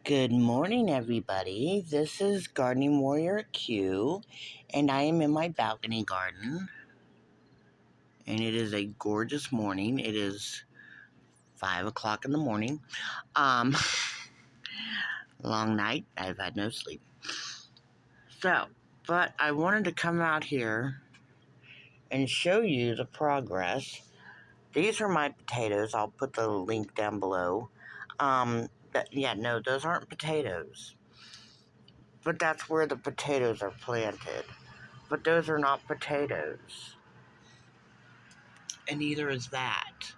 Good morning, everybody. This is Gardening Warrior Q, and I am in my balcony garden. And it is a gorgeous morning. It is 5 o'clock in the morning. Um, long night. I've had no sleep. But I wanted to come out here and show you the progress. These are my potatoes. I'll put the link down below. No, those aren't potatoes. But that's where the potatoes are planted. But those are not potatoes. And neither is that.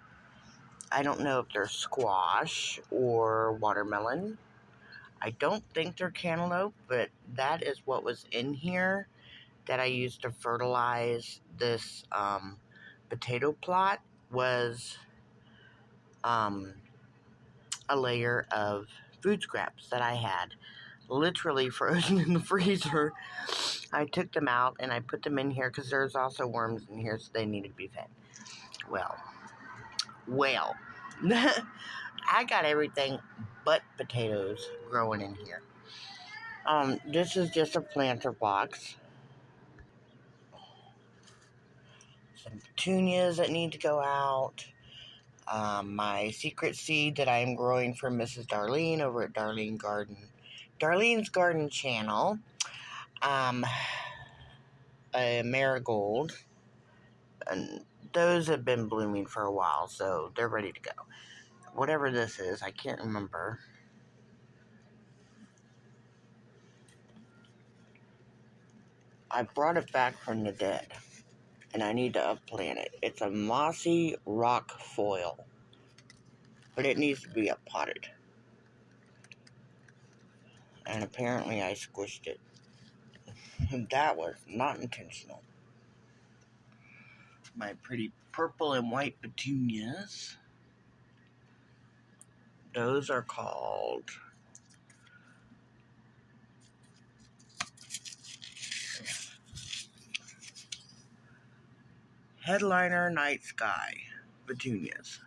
I don't know if they're squash or watermelon. I don't think they're cantaloupe, but that is what was in here that I used to fertilize this potato plot was a layer of food scraps that I had literally frozen in the freezer. I took them out and I put them in here because there's also worms in here, so they needed to be fed. Well, I got everything but potatoes growing in here. This is just a planter box. Some petunias that need to go out. My secret seed that I am growing for Mrs. Darlene over at Darlene's Garden channel. A marigold. And those have been blooming for a while, so they're ready to go. Whatever this is, I can't remember. I brought it back from the dead, and I need to upplant it. It's a mossy rock foil, but it needs to be uppotted. And apparently I squished it. That was not intentional. My pretty purple and white petunias. Those are called Headliner Night Sky petunias.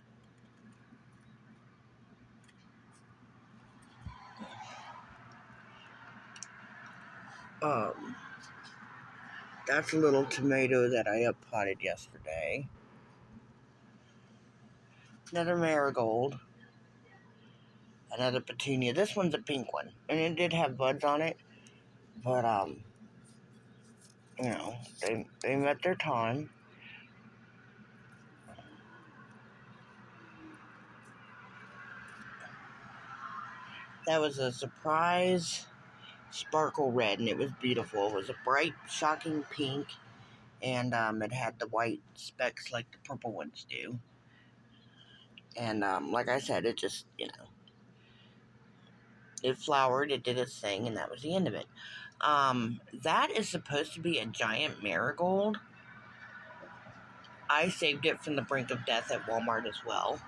That's a little tomato that I uppotted yesterday. Another marigold. Another petunia. This one's a pink one. And it did have buds on it. But, they met their time. That was a surprise sparkle red, and it was beautiful. It was a bright, shocking pink, and it had the white specks like the purple ones do. And like I said, it just, it flowered, it did its thing, and that was the end of it. That is supposed to be a giant marigold. I saved it from the brink of death at Walmart as well.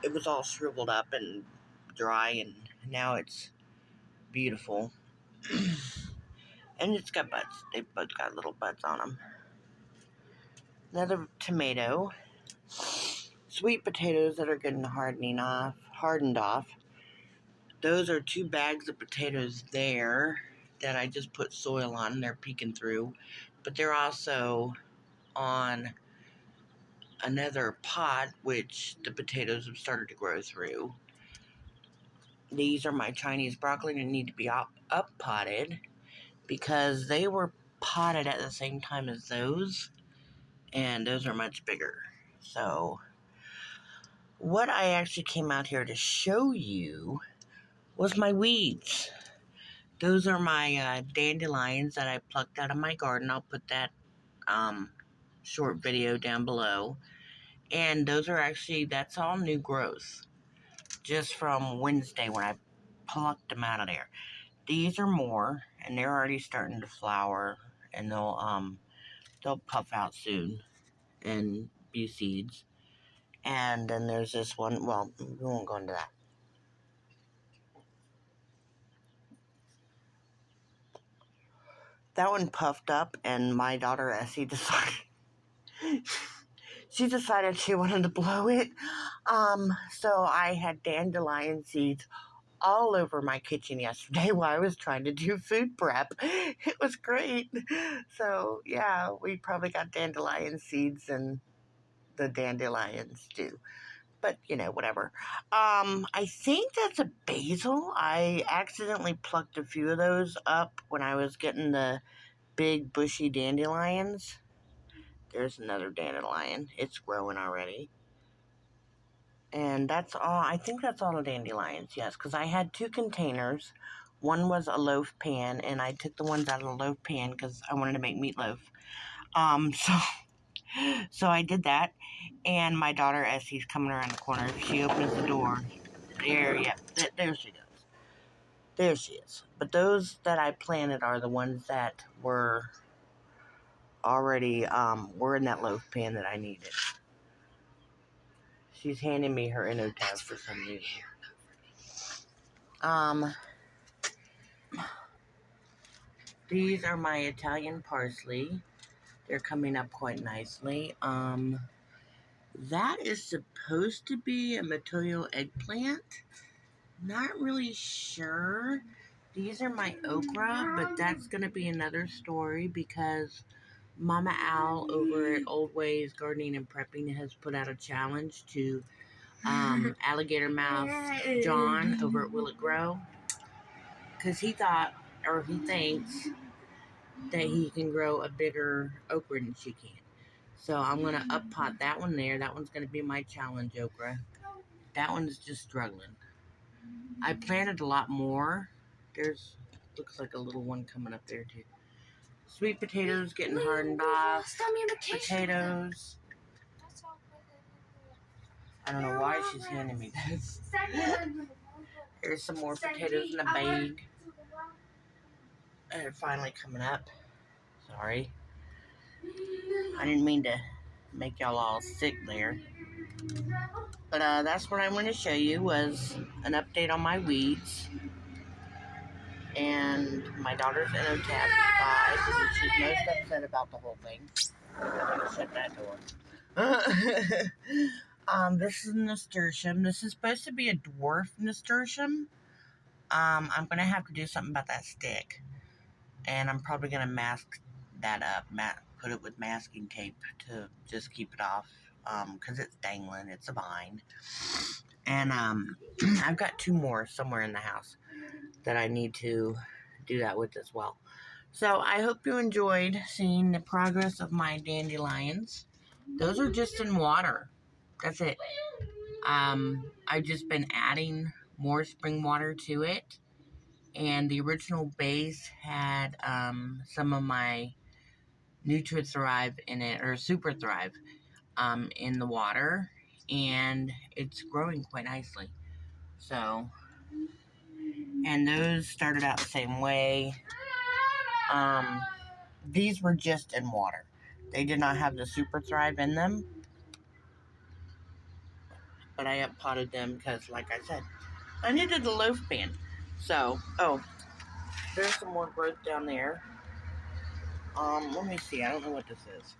It was all shriveled up and dry, and now it's beautiful. And it's got buds. They've both got little buds on them. Another tomato. Sweet potatoes that are getting hardened off. Those are 2 bags of potatoes there that I just put soil on. They're peeking through. But they're also on another pot, which the potatoes have started to grow through. These are my Chinese broccoli and need to be up-potted because they were potted at the same time as those, and those are much bigger. So, what I actually came out here to show you was my weeds. Those are my dandelions that I plucked out of my garden. I'll put that short video down below. And those are actually, that's all new growth. Just from Wednesday when I plucked them out of there. These are more, and they're already starting to flower, and they'll puff out soon and be seeds. And then there's this one. Well, we won't go into that. That one puffed up, and my daughter Essie decided she wanted to blow it. So I had dandelion seeds all over my kitchen yesterday while I was trying to do food prep. It was great. So, yeah, we probably got dandelion seeds and the dandelions too. But, whatever. I think that's a basil. I accidentally plucked a few of those up when I was getting the big bushy dandelions. There's another dandelion. It's growing already. And that's all. I think that's all the dandelions, yes, because I had 2 containers. One was a loaf pan, and I took the ones out of the loaf pan because I wanted to make meatloaf. So so I did that, and my daughter, as she's coming around the corner, she opens the door. There she goes. There she is. But those that I planted are the ones that were already were in that loaf pan that I needed. She's handing me her tab for some reason. These are my Italian parsley. They're coming up quite nicely. That is supposed to be a Matoyo eggplant. Not really sure. These are my okra, but that's going to be another story because Mama Al over at Old Ways Gardening and Prepping has put out a challenge to Alligator Mouth John over at Will It Grow. Because he thought, or he thinks, that he can grow a bigger okra than she can. So I'm going to up pot that one there. That one's going to be my challenge okra. That one's just struggling. I planted a lot more. Looks like a little one coming up there too. Sweet potatoes getting hardened off. Potatoes. I don't know why she's handing me this. Here's some more potatoes in a bag. They're finally coming up. Sorry. I didn't mean to make y'all all sick there. But that's what I want to show you was an update on my weeds. And my daughter's tab 5, and she's most upset about the whole thing. I'm going to shut that door. This is nasturtium. This is supposed to be a dwarf nasturtium. I'm going to have to do something about that stick. And I'm probably going to mask that up. Put it with masking tape to just keep it off. Because it's dangling. It's a vine. And I've got 2 more somewhere in the house that I need to do that with as well. So I hope you enjoyed seeing the progress of my dandelions. Those are just in water. That's it. I've just been adding more spring water to it. And the original base had some of my Nutri-Thrive in it, or Super Thrive in the water. And it's growing quite nicely. So, and those started out the same way. These were just in water. They did not have the Super Thrive in them. But I up potted them because, like I said, I needed a loaf pan. So, there's some more growth down there. Let me see. I don't know what this is.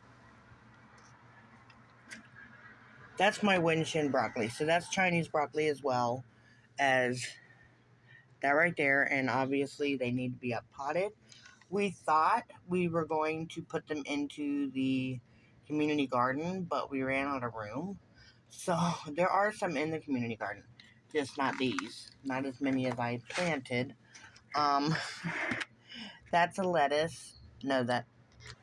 That's my Winshin broccoli. So that's Chinese broccoli as well as that right there. And obviously they need to be up potted. We thought we were going to put them into the community garden, but we ran out of room. So there are some in the community garden, just not these. Not as many as I planted. That's a lettuce. No, that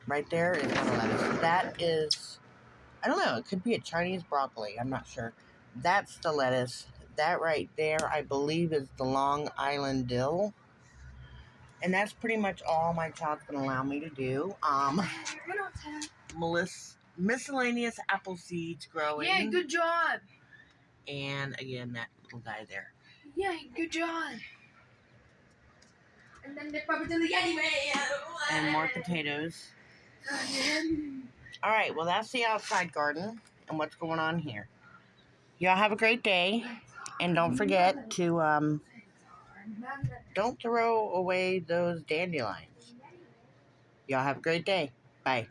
right there is not a lettuce. That is, I don't know, it could be a Chinese broccoli. I'm not sure. That's the lettuce. That right there, I believe, is the Long Island dill. And that's pretty much all my child's going to allow me to do. Miscellaneous apple seeds growing. Yeah, good job. And again, that little guy there. Yeah, good job. And then they probably do the anyway. And more potatoes. Alright, well that's the outside garden and what's going on here. Y'all have a great day. And don't forget to, don't throw away those dandelions. Y'all have a great day. Bye.